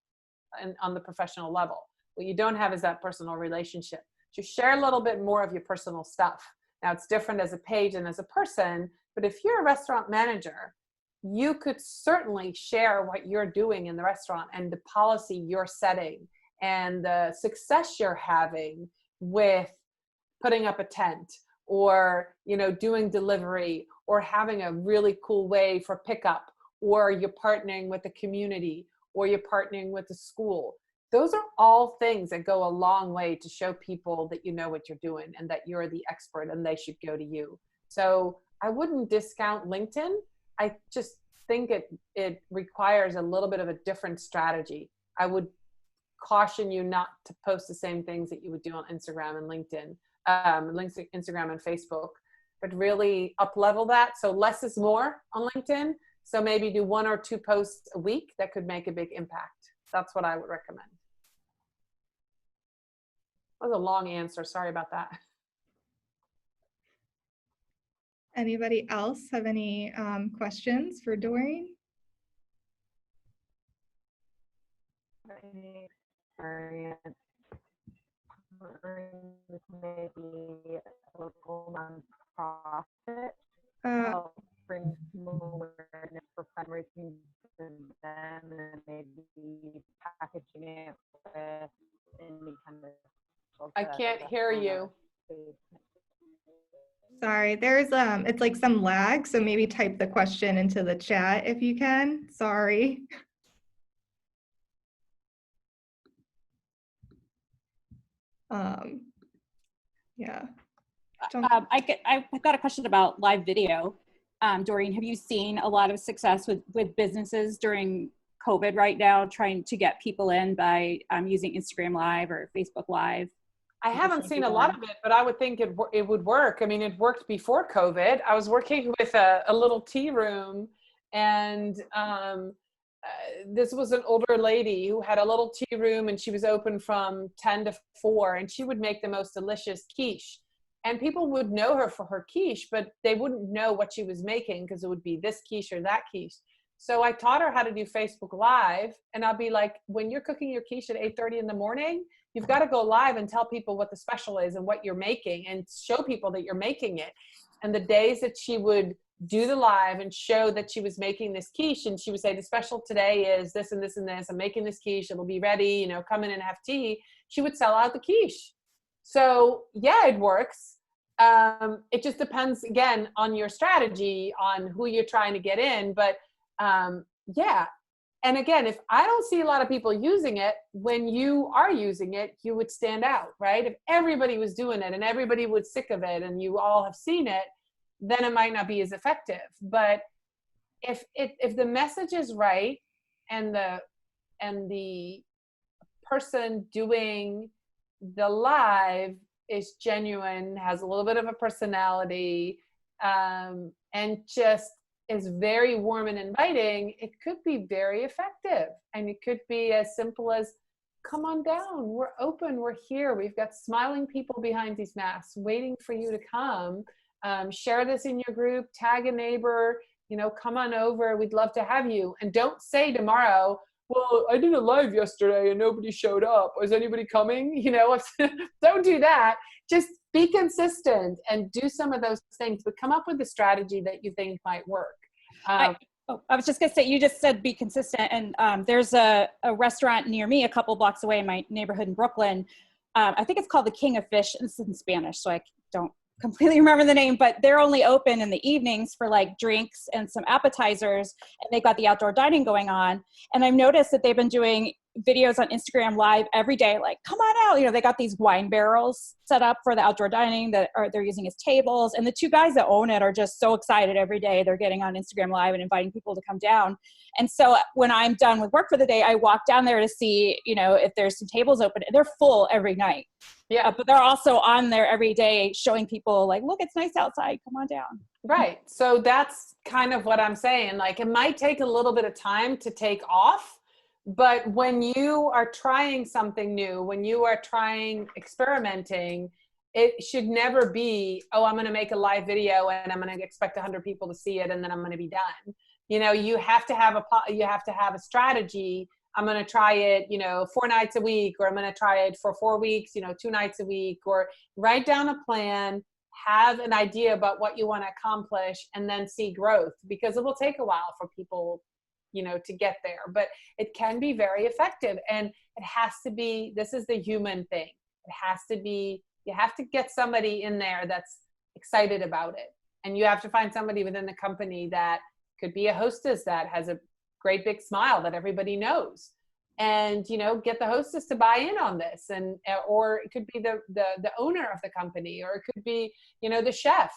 level. What you don't have is that personal relationship. Just share a little bit more of your personal stuff. Now it's different as a page and as a person, but if you're a restaurant manager, you could certainly share what you're doing in the restaurant and the policy you're setting and the success you're having with putting up a tent or, you know, doing delivery or having a really cool way for pickup, or you're partnering with the community, or you're partnering with the school. Those are all things that go a long way to show people that you know what you're doing and that you're the expert and they should go to you. So I wouldn't discount LinkedIn. I just think it requires a little bit of a different strategy. I would caution you not to post the same things that you would do on Instagram and LinkedIn, Instagram and Facebook, but really up level that. So less is more on LinkedIn. So maybe do 1 or 2 posts a week that could make a big impact. That's what I would recommend. That was a long answer. Sorry about that. Anybody else have any questions for Dorien? Any experience with maybe a local nonprofit help bring more awareness for fundraising to them, and maybe packaging it with any kind of. I can't hear you. Sorry, there's it's like some lag, so maybe type the question into the chat if you can. Sorry. Yeah. I've got a question about live video. Dorien, have you seen a lot of success with businesses during COVID right now, trying to get people in by using Instagram Live or Facebook Live? I haven't seen a lot of it, but I would think it would work. I mean, it worked before COVID. I was working with a little tea room, and this was an older lady who had a little tea room, and she was open from 10 to 4, and she would make the most delicious quiche. And people would know her for her quiche, but they wouldn't know what she was making because it would be this quiche or that quiche. So I taught her how to do Facebook Live, and I'll be like, when you're cooking your quiche at 8:30 in the morning, you've got to go live and tell people what the special is and what you're making and show people that you're making it. And the days that she would do the live and show that she was making this quiche, and she would say, the special today is this and this and this, I'm making this quiche, it'll be ready, you know, come in and have tea. She would sell out the quiche. So yeah, it works. It just depends, again, on your strategy, on who you're trying to get in. But yeah. And again, if I don't see a lot of people using it, when you are using it, you would stand out, right? If everybody was doing it and everybody was sick of it and you all have seen it, then it might not be as effective. But if the message is right and the person doing the live is genuine, has a little bit of a personality, and just is very warm and inviting, it could be very effective. And it could be as simple as, come on down, we're open, we're here, we've got smiling people behind these masks waiting for you to come. Share this in your group, tag a neighbor, you know, come on over, we'd love to have you. And don't say tomorrow, well, I did a live yesterday and nobody showed up. Is anybody coming? You know, don't do that. Just be consistent and do some of those things, but come up with a strategy that you think might work. I was just going to say, you just said be consistent. And there's a restaurant near me, a couple blocks away in my neighborhood in Brooklyn. I think it's called the King of Fish. This is in Spanish, so I don't completely remember the name, but they're only open in the evenings for like drinks and some appetizers, and they got the outdoor dining going on. And I've noticed that they've been doing videos on Instagram Live every day, like, come on out, you know, they got these wine barrels set up for the outdoor dining that they're using as tables, and the 2 guys that own it are just so excited every day. They're getting on Instagram Live and inviting people to come down. And so when I'm done with work for the day, I walk down there to see, you know, if there's some tables open. They're full every night. Yeah, but they're also on there every day showing people like, look, it's nice outside, come on down. Right. So that's kind of what I'm saying. Like, it might take a little bit of time to take off, but when you are trying something new, when you are experimenting, it should never be, oh, I'm going to make a live video and I'm going to expect 100 people to see it and then I'm going to be done. You know, you have to have a strategy I'm going to try it, 4 nights a week, or I'm going to try it for 4 weeks, 2 nights a week, or write down a plan, have an idea about what you want to accomplish, and then see growth, because it will take a while for people, to get there, but it can be very effective. And it has to be, this is the human thing. It has to be, you have to get somebody in there that's excited about it. And you have to find somebody within the company that could be a hostess that has a great big smile that everybody knows, and get the hostess to buy in on this, and or it could be the owner of the company, or it could be the chef.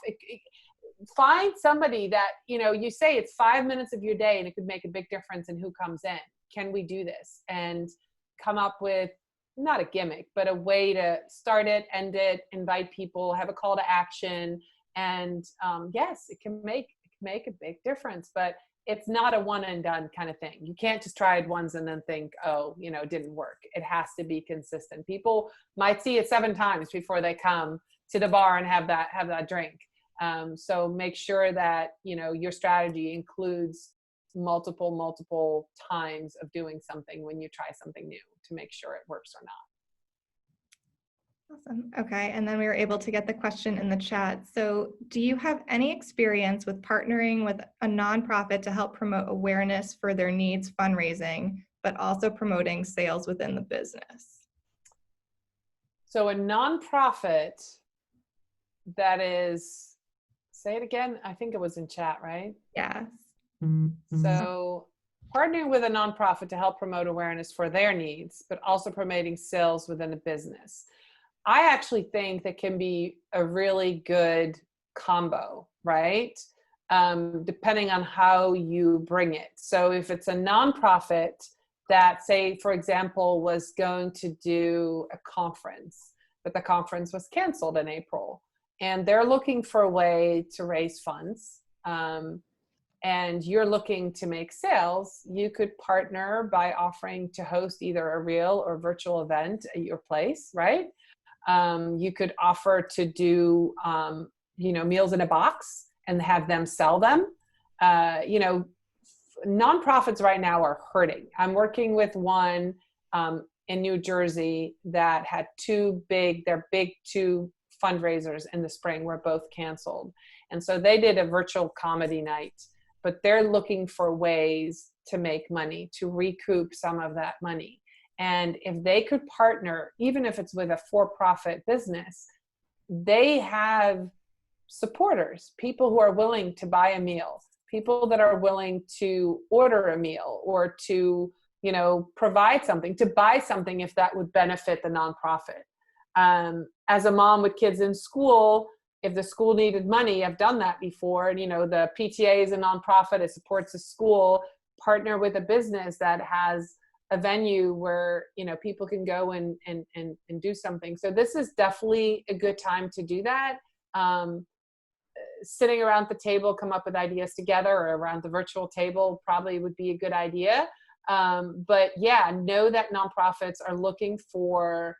Find somebody that you say it's 5 minutes of your day and it could make a big difference in who comes in. Can we do this? And come up with not a gimmick, but a way to start it, end it, invite people, have a call to action. And yes, it can make a big difference, but it's not a one and done kind of thing. You can't just try it once and then think, oh, it didn't work. It has to be consistent. People might see it 7 times before they come to the bar and have that drink. So make sure that, your strategy includes multiple times of doing something when you try something new, to make sure it works or not. Awesome. Okay. And then we were able to get the question in the chat. So do you have any experience with partnering with a nonprofit to help promote awareness for their needs fundraising, but also promoting sales within the business? So a nonprofit that is, say it again, I think it was in chat, right? Yes. So partnering with a nonprofit to help promote awareness for their needs, but also promoting sales within a business. I actually think that can be a really good combo, right? Depending on how you bring it. So if it's a nonprofit that, say, for example, was going to do a conference, but the conference was canceled in April, and they're looking for a way to raise funds, and you're looking to make sales, you could partner by offering to host either a real or virtual event at your place, right? You could offer to do, meals in a box and have them sell them. Nonprofits right now are hurting. I'm working with one in New Jersey that had their big 2 fundraisers in the spring were both canceled. And so they did a virtual comedy night, but they're looking for ways to make money, to recoup some of that money. And if they could partner, even if it's with a for-profit business, they have supporters, people who are willing to buy a meal, people that are willing to order a meal, or to, provide something, to buy something if that would benefit the nonprofit. As a mom with kids in school, if the school needed money, I've done that before. And, the PTA is a nonprofit, it supports a school, partner with a business that has a venue where, people can go and do something. So this is definitely a good time to do that. Sitting around the table, come up with ideas together, or around the virtual table probably would be a good idea. But yeah, know that nonprofits are looking for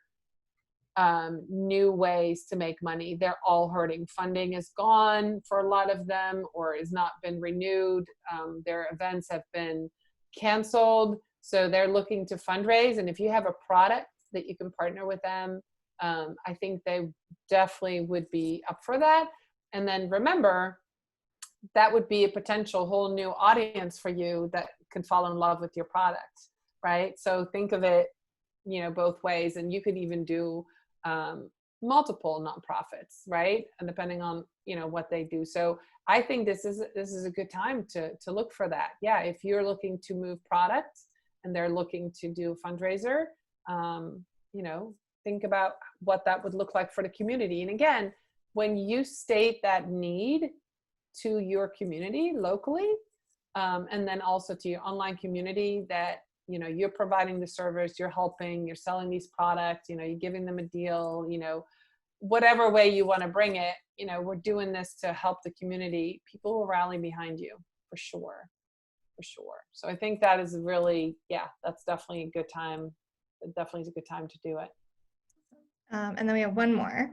new ways to make money. They're all hurting. Funding is gone for a lot of them, or has not been renewed. Their events have been canceled. So they're looking to fundraise. And if you have a product that you can partner with them, I think they definitely would be up for that. And then remember, that would be a potential whole new audience for you that could fall in love with your product, right? So think of it, both ways. And you could even do multiple nonprofits, right? And depending on, what they do. So I think this is a good time to look for that. Yeah, if you're looking to move products and they're looking to do a fundraiser, think about what that would look like for the community. And again, when you state that need to your community locally, and then also to your online community, that you're providing the service, you're helping, you're selling these products, you're giving them a deal, whatever way you want to bring it, we're doing this to help the community. People will rally behind you for sure. So I think that is really, that's definitely a good time. It definitely is a good time to do it. And then we have one more.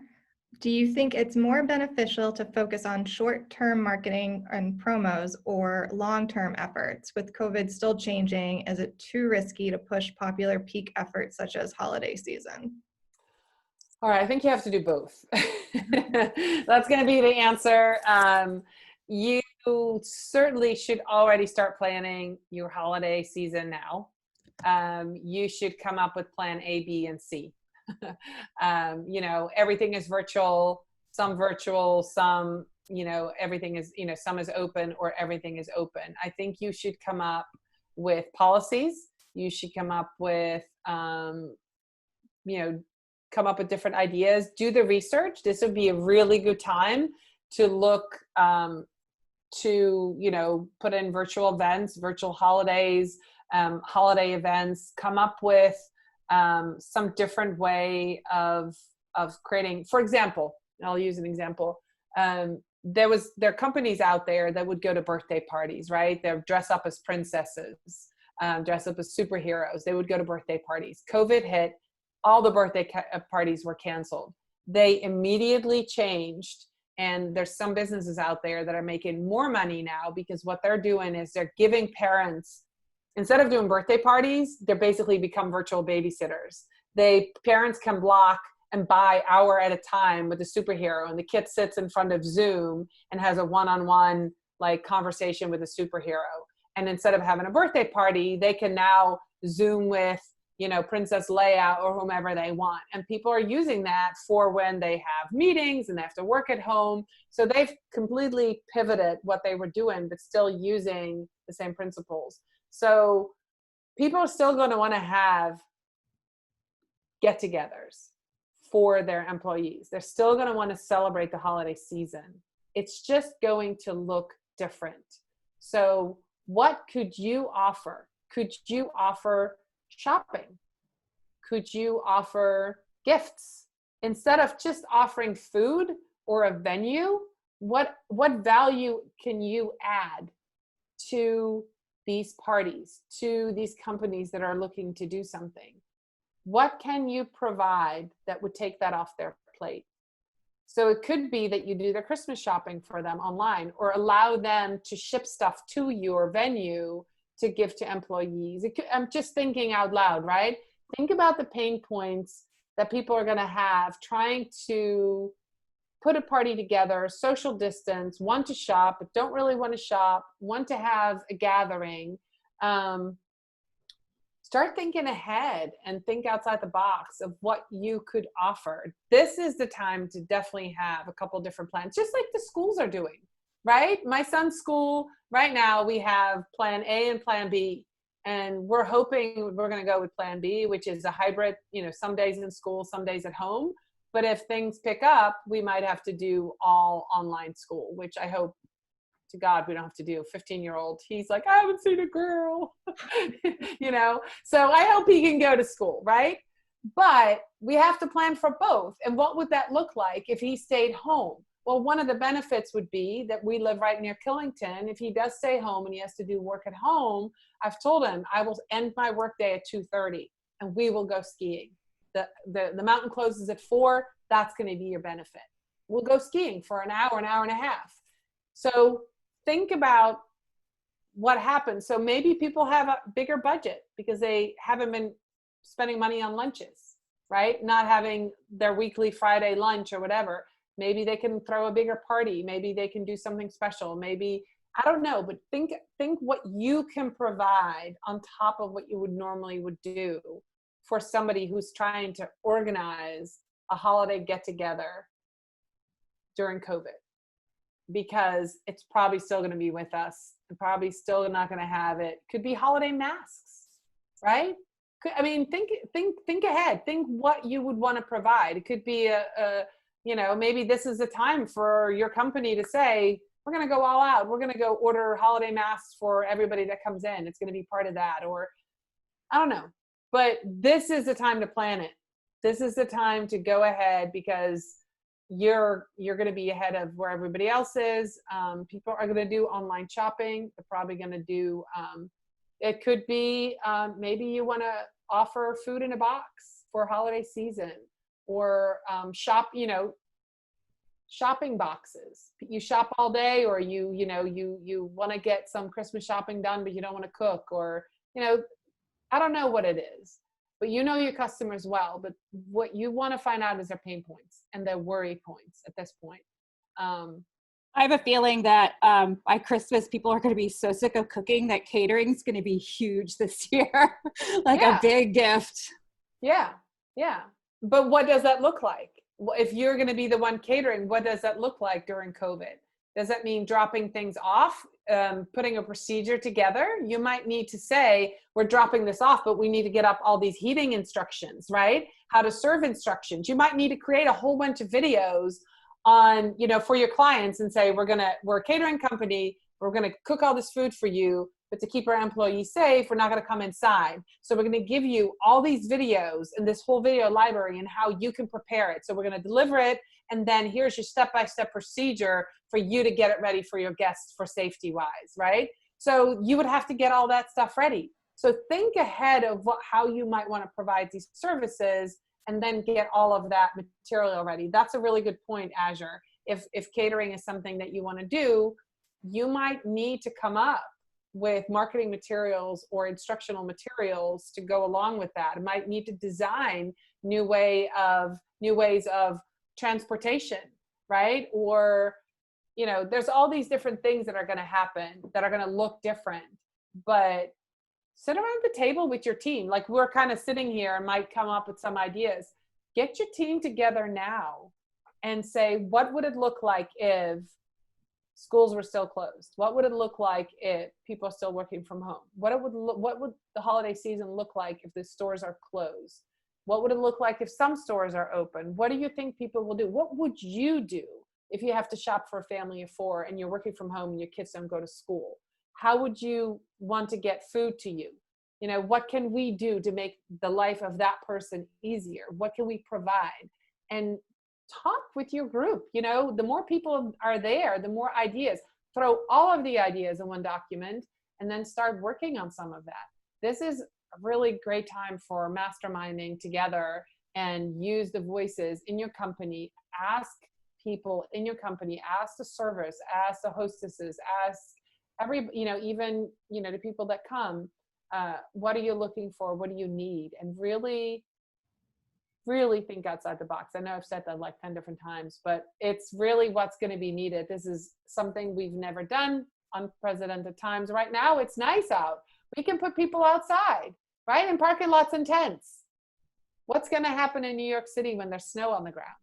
Do you think it's more beneficial to focus on short-term marketing and promos or long-term efforts? With COVID still changing, is it too risky to push popular peak efforts such as holiday season? All right, I think you have to do both. That's going to be the answer. You certainly should already start planning your holiday season now. You should come up with plan A, B, and C. You know, everything is virtual, some, you know, everything is, you know, some is open or everything is open. I think you should come up with policies. You should come up with, you know, come up with different ideas, do the research. This would be a really good time to look, to, you know, put in virtual events, virtual holidays, holiday events, come up with some different way of creating. For example, I'll use an example. There are companies out there that would go to birthday parties, right? They'll dress up as princesses, dress up as superheroes. They would go to birthday parties. COVID hit, all the birthday parties were canceled. They immediately changed. And there's some businesses out there that are making more money now because what they're doing is they're giving parents, instead of doing birthday parties, they're basically become virtual babysitters. Parents can block and buy hour at a time with a superhero, and the kid sits in front of Zoom and has a one-on-one like conversation with a superhero. And instead of having a birthday party, they can now Zoom with, you know, Princess Leia or whomever they want. And people are using that for when they have meetings and they have to work at home. So they've completely pivoted what they were doing, but still using the same principles. So people are still going to want to have get-togethers for their employees. They're still going to want to celebrate the holiday season. It's just going to look different. So what could you offer? Could you offer shopping? Could you offer gifts? Instead of just offering food or a venue, what value can you add to these parties, to these companies that are looking to do something? What can you provide that would take that off their plate? So it could be that you do their Christmas shopping for them online, or allow them to ship stuff to your venue to give to employees. I'm just thinking out loud, right? Think about the pain points that people are going to have trying to put a party together, social distance, want to shop, but don't really want to shop, want to have a gathering. Start thinking ahead and think outside the box of what you could offer. This is the time to definitely have a couple different plans, just like the schools are doing, right? My son's school, right now we have plan A and plan B. And we're hoping we're going to go with plan B, which is a hybrid, you know, some days in school, some days at home. But if things pick up, we might have to do all online school, which I hope to God we don't have to do. 15-year-old, he's like, I haven't seen a girl, you know? So I hope he can go to school, right? But we have to plan for both. And what would that look like if he stayed home? Well, one of the benefits would be that we live right near Killington. If he does stay home and he has to do work at home, I've told him I will end my workday at 2:30 and we will go skiing. The mountain closes at 4. That's going to be your benefit. We'll go skiing for an hour and a half. So think about what happens. So maybe people have a bigger budget because they haven't been spending money on lunches, right? Not having their weekly Friday lunch or whatever. Maybe they can throw a bigger party. Maybe they can do something special. Maybe, I don't know, but think what you can provide on top of what you would normally do for somebody who's trying to organize a holiday get-together during COVID, because it's probably still going to be with us. And probably still not going to have it. Could be holiday masks, right? I mean, think ahead. Think what you would want to provide. It could be you know, maybe this is the time for your company to say, we're going to go all out. We're going to go order holiday masks for everybody that comes in. It's going to be part of that. Or I don't know, but this is the time to plan it. This is the time to go ahead because you're going to be ahead of where everybody else is. People are going to do online shopping. They're probably going to do, it could be, maybe you want to offer food in a box for holiday season, or shop, you know, shopping boxes. You shop all day, or you want to get some Christmas shopping done, but you don't want to cook, or, I don't know what it is, but you know your customers well, but what you want to find out is their pain points and their worry points at this point. I have a feeling that by Christmas, people are going to be so sick of cooking that catering is going to be huge this year, like a big gift. Yeah. Yeah. But what does that look like? If you're going to be the one catering, what does that look like during COVID? Does that mean dropping things off, putting a procedure together? You might need to say, we're dropping this off, but we need to get up all these heating instructions, right? How to serve instructions. You might need to create a whole bunch of videos on, for your clients and say, we're a catering company. We're going to cook all this food for you, but to keep our employees safe, we're not going to come inside. So we're going to give you all these videos and this whole video library and how you can prepare it. So we're going to deliver it. And then here's your step-by-step procedure for you to get it ready for your guests for safety-wise, right? So you would have to get all that stuff ready. So think ahead of how you might want to provide these services, and then get all of that material ready. That's a really good point, Azure. If catering is something that you want to do, you might need to come up with marketing materials or instructional materials to go along with that. It might need to design new ways of transportation, right? Or, there's all these different things that are going to happen that are going to look different, but sit around the table with your team. Like we're kind of sitting here and might come up with some ideas. Get your team together now and say, what would it look like if schools were still closed? What would it look like if people are still working from home? What would the holiday season look like if the stores are closed? What would it look like if some stores are open? What do you think people will do? What would you do if you have to shop for a family of 4 and you're working from home and your kids don't go to school? How would you want to get food to you? What can we do to make the life of that person easier? What can we provide? And talk with your group. The more people are there, the more ideas. Throw all of the ideas in one document and then start working on some of that. This is a really great time for masterminding together and use the voices in your company. Ask people in your company, ask the servers, ask the hostesses, ask even the people that come, what are you looking for? What do you need? And really, really think outside the box. I know I've said that like 10 different times, but it's really what's going to be needed. This is something we've never done, unprecedented times. Right now, it's nice out. We can put people outside, right? In parking lots and tents. What's going to happen in New York City when there's snow on the ground?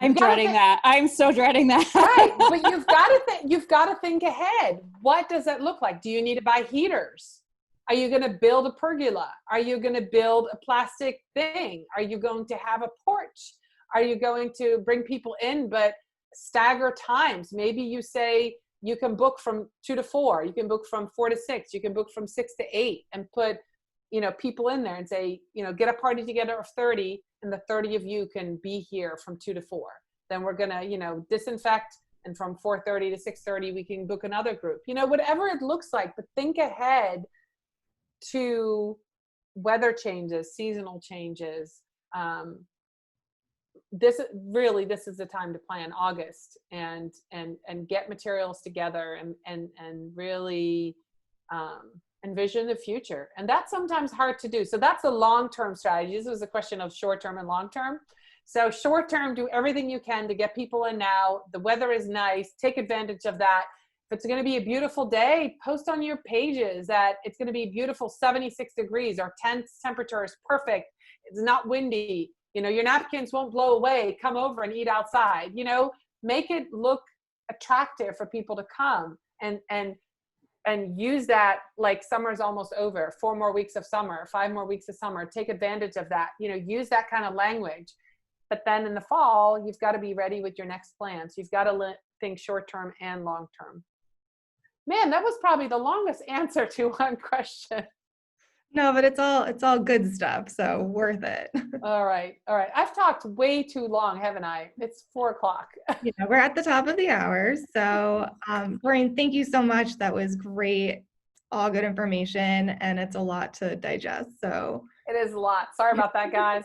I'm dreading that. I'm so dreading that. Right, but you've got to think ahead. What does that look like? Do you need to buy heaters? Are you going to build a pergola? Are you going to build a plastic thing? Are you going to have a porch? Are you going to bring people in but stagger times? Maybe you say you can book from 2 to 4. You can book from 4 to 6. You can book from 6 to 8 and put people in there and say, get a party together of 30 and the 30 of you can be here from 2 to 4. Then we're going to, disinfect, and from 4:30 to 6:30, we can book another group, whatever it looks like, but think ahead to weather changes, seasonal changes. This is the time to plan August and get materials together and really, envision the future. And that's sometimes hard to do. So that's a long-term strategy. This was a question of short-term and long-term. So short-term, do everything you can to get people in now. The weather is nice. Take advantage of that. If it's going to be a beautiful day, post on your pages that it's going to be beautiful 76 degrees. Our tent temperature is perfect. It's not windy. Your napkins won't blow away. Come over and eat outside. Make it look attractive for people to come and use that like summer's almost over. 4 more weeks of summer, 5 more weeks of summer. Take advantage of that. Use that kind of language. But then in the fall, you've got to be ready with your next plans. You've got to think short-term and long-term. Man, that was probably the longest answer to one question. No, but it's all good stuff, so worth it. All right. I've talked way too long, haven't I? It's 4:00. We're at the top of the hour. So, Dorien, thank you so much. That was great. All good information, and it's a lot to digest. So it is a lot. Sorry about that, guys.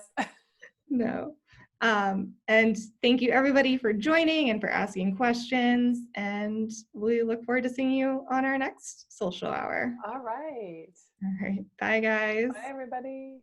No. And thank you everybody for joining and for asking questions. And we look forward to seeing you on our next social hour. All right. All right. Bye, guys. Bye, everybody.